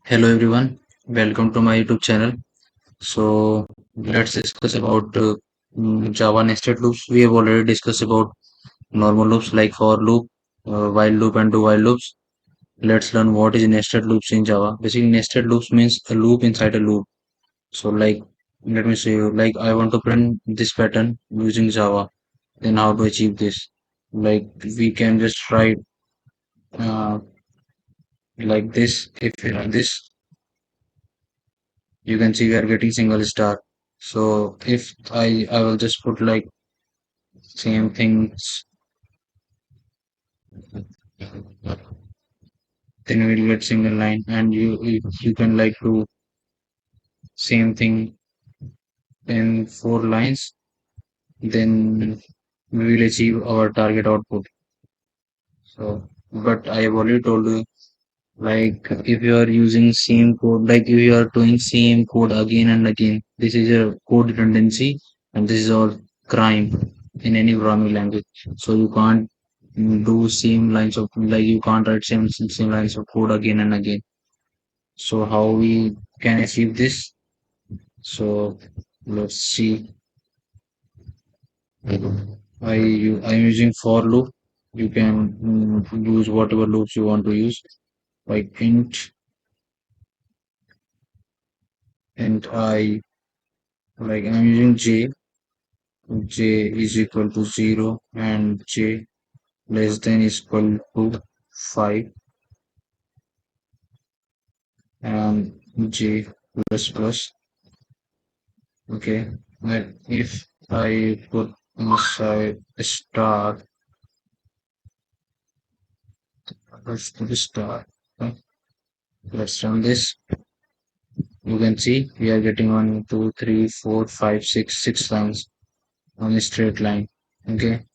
Hello everyone, welcome to my YouTube channel. So let's discuss about Java nested loops. We have already discussed about normal loops like for loop, while loop and do while loops. Let's learn what is nested loops in Java. Basically, nested loops means a loop inside a loop. So let me show you. Like I want to print this pattern using Java. Then how to achieve this? Like we can just write uh, like this. If you run this, you can see we are getting single star. So if I will just put like same things, then we'll get single line, and you can like do same thing in 4 lines, then we will achieve our target output. So but I have already told you, like if you are using same code, like if you are doing same code again and again, this is a code redundancy, and this is all crime in any programming language. So you can't do same lines of, like you can't write same lines of code again and again. So how we can achieve this? So let's see. I'm using for loop. You can use whatever loops you want to use, like int I, like I'm using j is equal to 0 and j less than is equal to 5 and j plus plus. Okay, but if I put inside a star, let's put a star. Okay, let's run this. You can see we are getting 1, 2, 3, 4, 5, 6 on a straight line. Okay,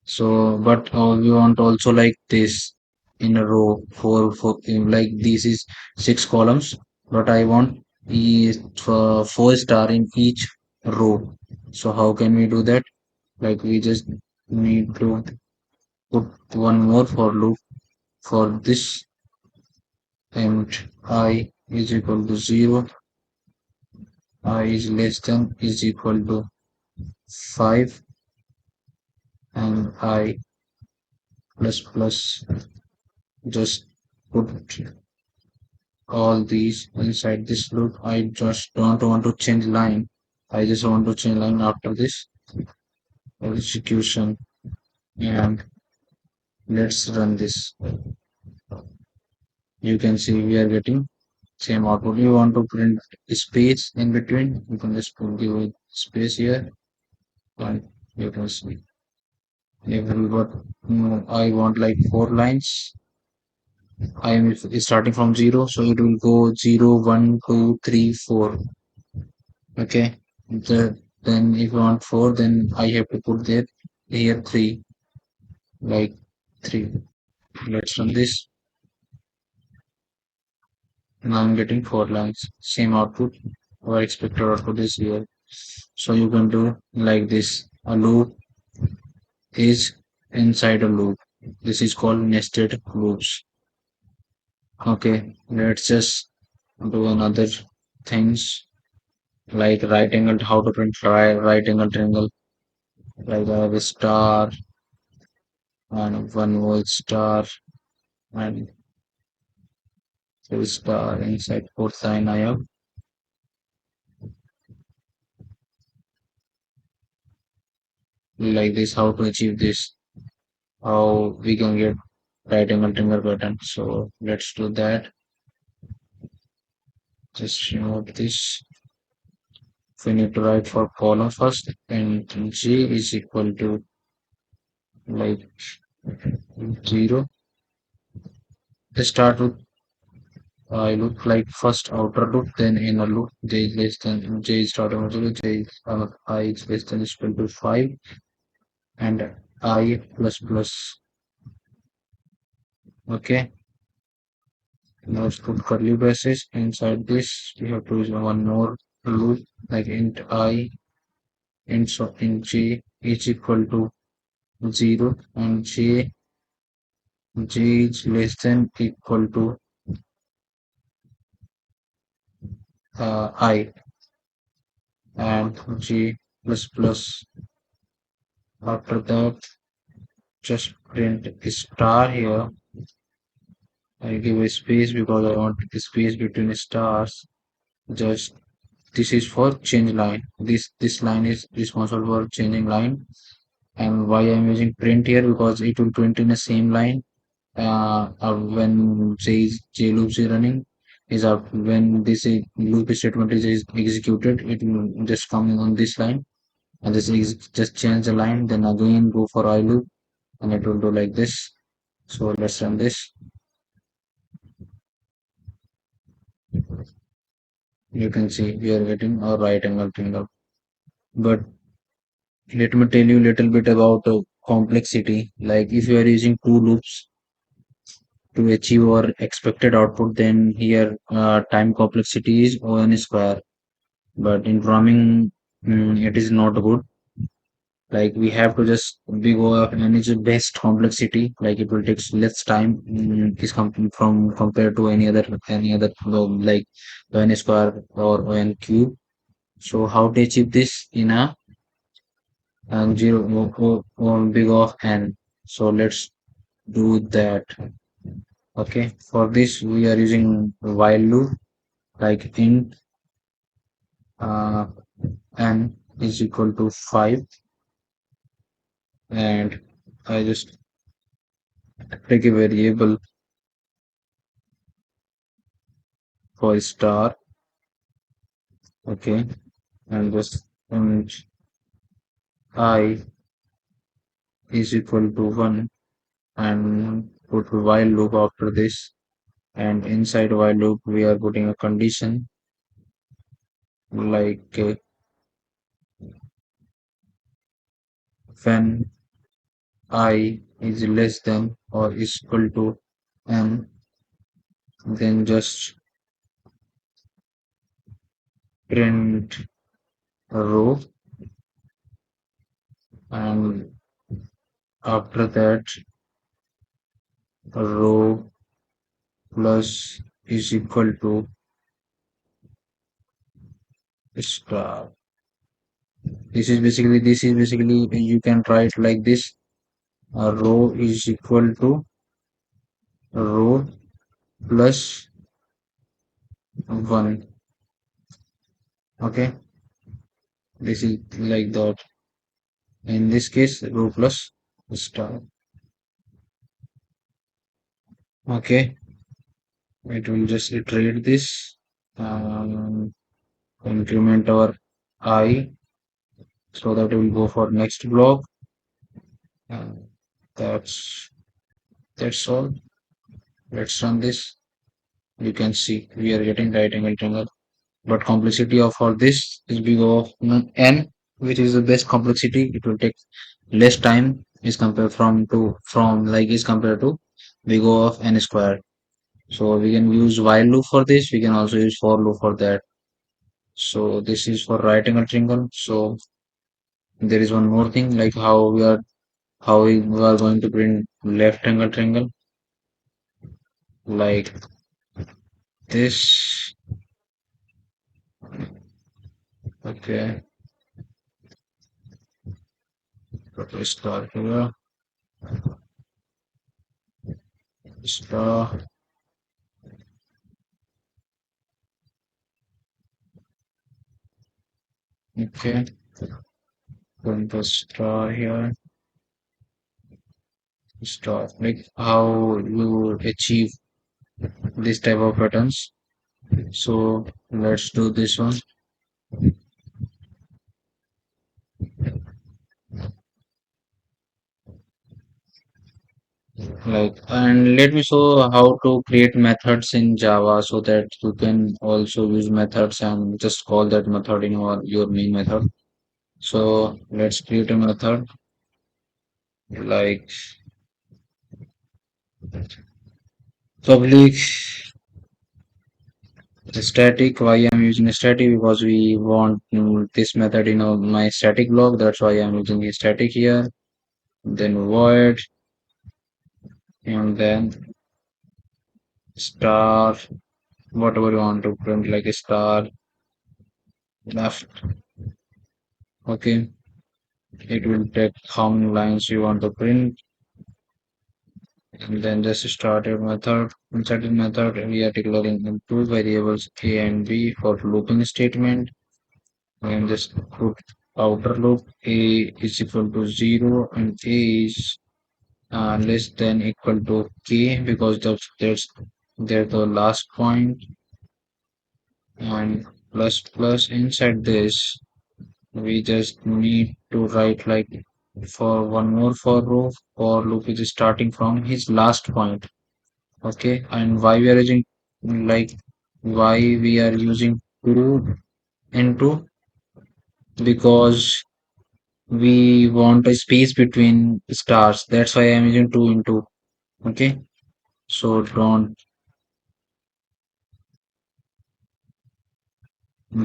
so but we want also like this in a row, four like this is 6 columns, but I want is 4 star in each row. So how can we do that? Like we just need to put one more for loop for this, and I is equal to 0, I is less than is equal to 5, and I plus plus. Just put all these inside this loop. I just don't want to change line. I just want to change line after this execution, and let's run this. You can see we are getting same output. You want to print space in between, you can just give it space here, and you can see if we got, I want like 4 lines. I am starting from 0, so it will go 0, 1, 2, 3, 4. Okay. Then if you want 4, then I have to put there here 3, like 3. Let's run this. Now I'm getting 4 lines. Same output. Our expected output is here. So you can do like this. A loop is inside a loop. This is called nested loops. Okay. Let's just do another things like right angle. How to print right angle triangle. Like I have a star and one more star and full star inside fourth line. I have like this. How to achieve this? How we can get right angle triangle pattern? So let's do that. Just remove this. We need to write for column first, and G is equal to like 0. Start with I loop like first outer loop, then inner loop. J is less than J is starting with 0. J is I is less than is equal to 5, and I plus plus. Okay. Now let's put curly braces inside this. We have to use one more loop, like int I, int j is equal to 0, and j is less than equal to I and G plus plus. After that, just print a star here. I give a space because I want a space between stars. Just this is for change line. This line is responsible for changing line. And why I'm using print here because it will print in the same line when says J loops is running is up when this loop statement is executed, it will just come on this line and this is just change the line, then again go for I loop and it will do like this. So let's run this. You can see we are getting a right angle triangle. But let me tell you a little bit about complexity. Like if you are using two loops to achieve our expected output, then here time complexity is O(n) square. But in programming, it is not good. Like we have to just big O of n is the best complexity. Like it will take less time is from compared to any other like O(n) square or O(n) cube. So how to achieve this in a zero big of n? So let's do that. Okay, for this we are using while loop like int uh, n is equal to 5 and I just take a variable for star, okay, and just I is equal to 1 and put while loop after this, and inside while loop we are putting a condition like when I is less than or is equal to n, then just print a row, and after that row plus is equal to star. This is basically you can write like this: a row is equal to row plus 1. Okay, this is like that. In this case, row plus star. Okay, it will just iterate this. Increment our I so that we will go for next block. Uh, that's that's all. Let's run this. You can see we are getting right angle triangle. But complexity of all this is big of n, which is the best complexity. It will take less time is compared from like is compared to big O of n square. So we can use while loop for this. We can also use for loop for that. So this is for right angle triangle. So there is one more thing like how we are going to print left angle triangle like this. Okay, put a star here, star. Okay, put the star here. Star. Like how you achieve this type of patterns. So let's do this one. Like, and let me show how to create methods in Java so that you can also use methods and just call that method in your main method. So let's create a method like public static. Why I'm using static? Because we want this method in my static block. That's why I'm using a static here. Then void and then star, whatever you want to print like a star. left. Okay, it will take how many lines you want to print, and then just start your method. Inside the method, we are declaring two variables a and b for looping statement, and just put outer loop a is equal to 0 and a is less than equal to k because they're the last point, and plus plus inside this we just need to write like for one more for row for loop is starting from his last point. Okay, and why we are using like why we are using 2 into, because we want a space between stars, that's why I'm using 2 into. Okay, so don't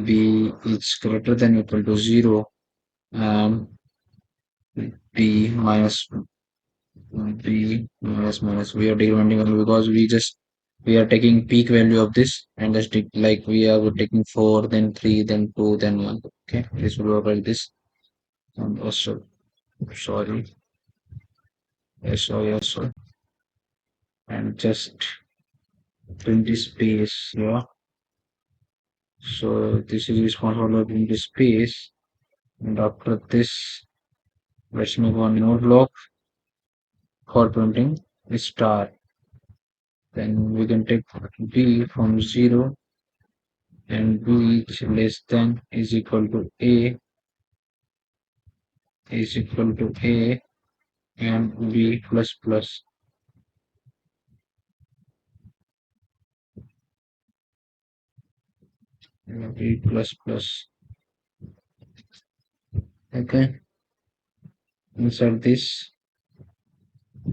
b is greater than equal to 0 and b minus b minus we are decrementing only because we are taking peak value of this and just like we are taking 4 then 3 then 2 then 1. Okay, this will work like this. And also sorry, yes, and just print the space, yeah. So this is responsible for print the space, and after this let's make one more block for printing a star. Then we can take b from 0 and b is less than is equal to a and b plus plus b plus plus. Okay, inside this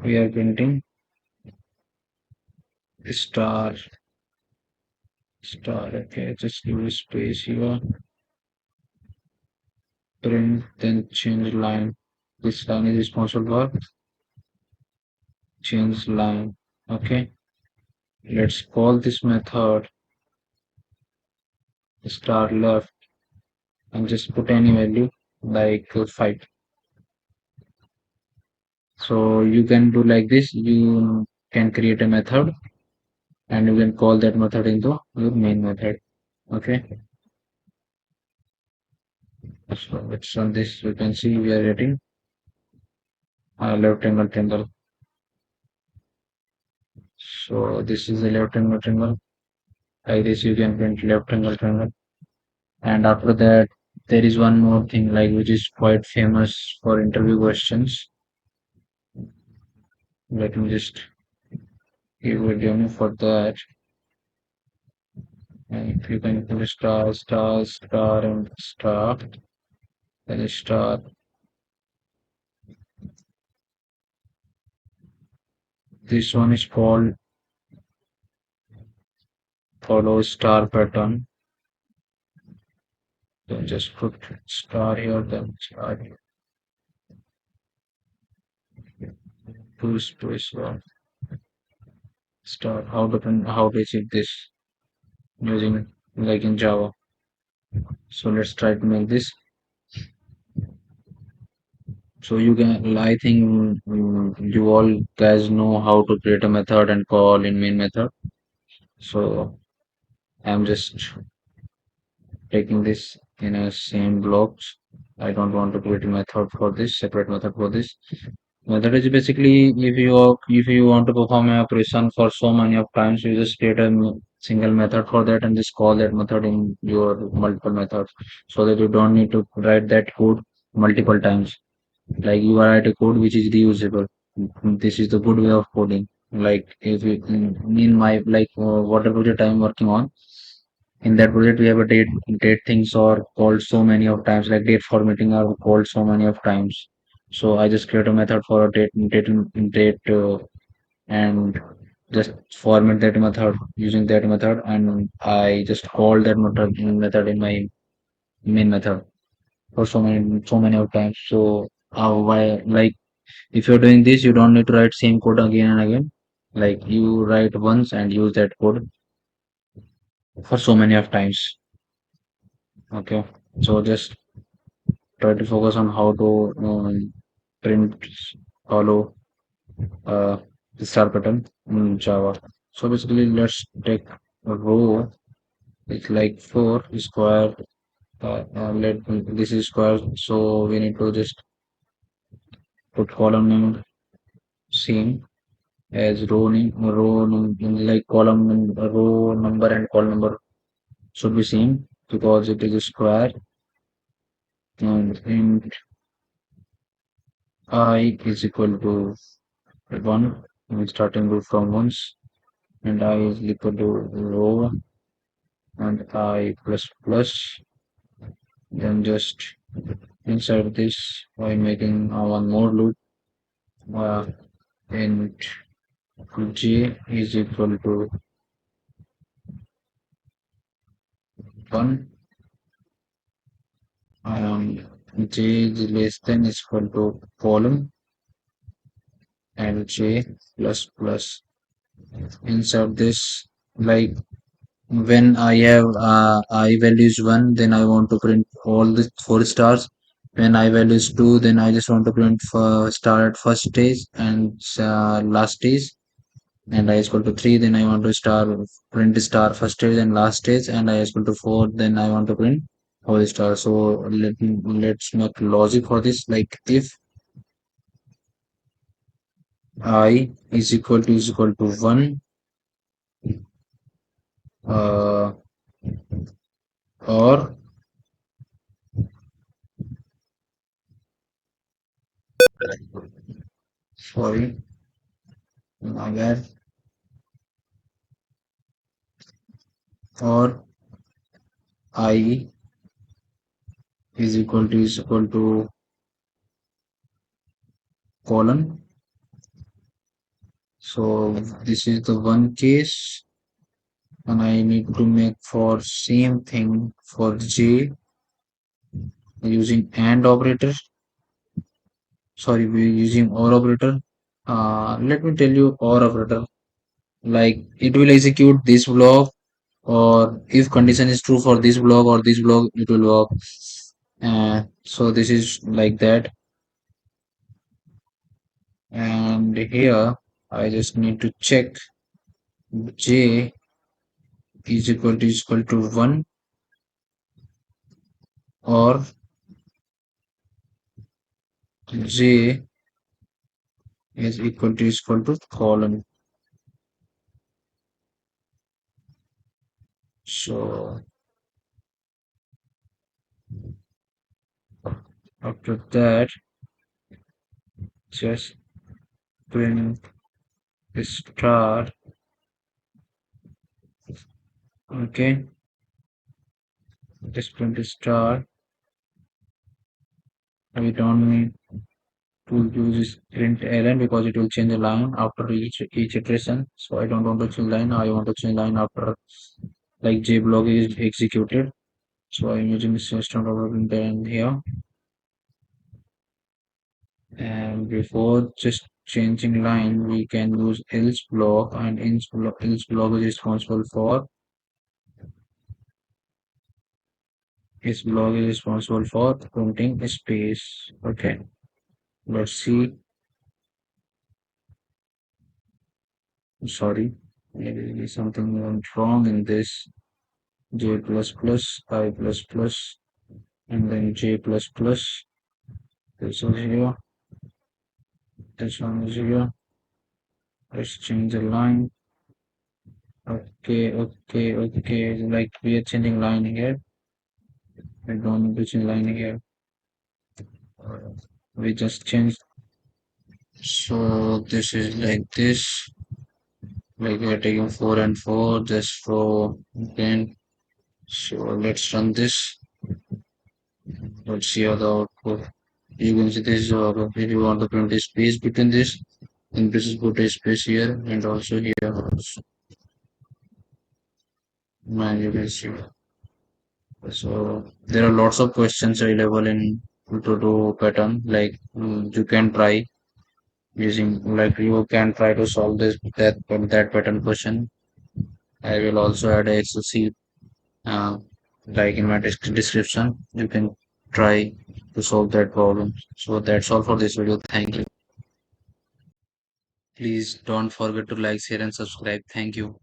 we are printing star star. Okay, just give a space here, print, then change line. This line is responsible for change line. Okay, let's call this method star left and just put any value like 5. So you can do like this, you can create a method and you can call that method into your main method. Okay, so it's on this you can see we are getting left angle triangle. So this is a left angle triangle. Like this you can print left angle triangle. And after that there is one more thing like which is quite famous for interview questions. Let me just give a demo for that. And if you can put star and star, then a star. This one is called follow star pattern. Then just put star here, then star here. Two space one star. How to achieve this using like in Java. So let's try to make this. So you can, I think you all guys know how to create a method and call in main method. So I'm just taking this in a same blocks. I don't want to create a method for this, separate method for this. Method is basically if you want to perform an operation for so many of times, you just create a single method for that and just call that method in your multiple methods, so that you don't need to write that code multiple times. Like you write a code which is reusable. This is the good way of coding. Like if you in my like whatever project I'm working on, in that project we have a date things are called so many of times, like date formatting are called so many of times. So I just create a method for a date and just format that method using that method, and I just call that method in my main method for so many of times. So why like if you're doing this you don't need to write same code again and again. Like you write once and use that code for so many of times. Okay, so just try to focus on how to print hollow uh, star pattern in Java. So basically, let's take a row. It's like four square. Let this is square, so we need to just put column name same as like column row number and column number should be same because it is a square and int I is equal to 1 and starting root from ones and I is equal to row and I plus plus then just inside this by making one more loop uh, int j is equal to 1 and j is less than is equal to column and j plus plus insert this like when I have I values 1 then I want to print all the 4 stars. When I values 2 then I just want to print for star at first stage and last stage and I is equal to 3 then I want to print star first stage and last stage and I is equal to 4 then I want to print all stars. So let's make logic for this like if I is equal to 1 uh, or sorry my bad or I is equal to colon. So this is the one case and I need to make for same thing for j using and operator. Sorry, we're using or operator. Let me tell you or operator. Like it will execute this block or if condition is true for this block or this block it will work. So this is like that and here I just need to check j is equal to 1 or j is equal to colon. So after that, just print star. Okay, just print star. We don't need to use print ln because it will change the line after each iteration. So I don't want to change line. I want to change line after like j block is executed. So I'm using system print here. And before just changing line, we can use else block and else block is responsible for else block is responsible for printing space. Okay, let's see. Sorry, maybe something went wrong in this. J plus plus, I plus plus, and then J plus plus. This is here. This one is here. Let's change the line. Okay. Like we are changing line here. I don't need to change line here. We just changed. So this is like this. Like we are taking 4 and 4 just for again. So let's run this. Let's see how the output. You can see this if you want to print a space between this, then this is put a space here and also here. And you can see. So there are lots of questions available in to pattern. Like you can try using like you can try to solve that pattern question. I will also add a Excel sheet. like in my description. You can try to solve that problem. So that's all for this video. Thank you. Please don't forget to like, share, and subscribe. Thank you.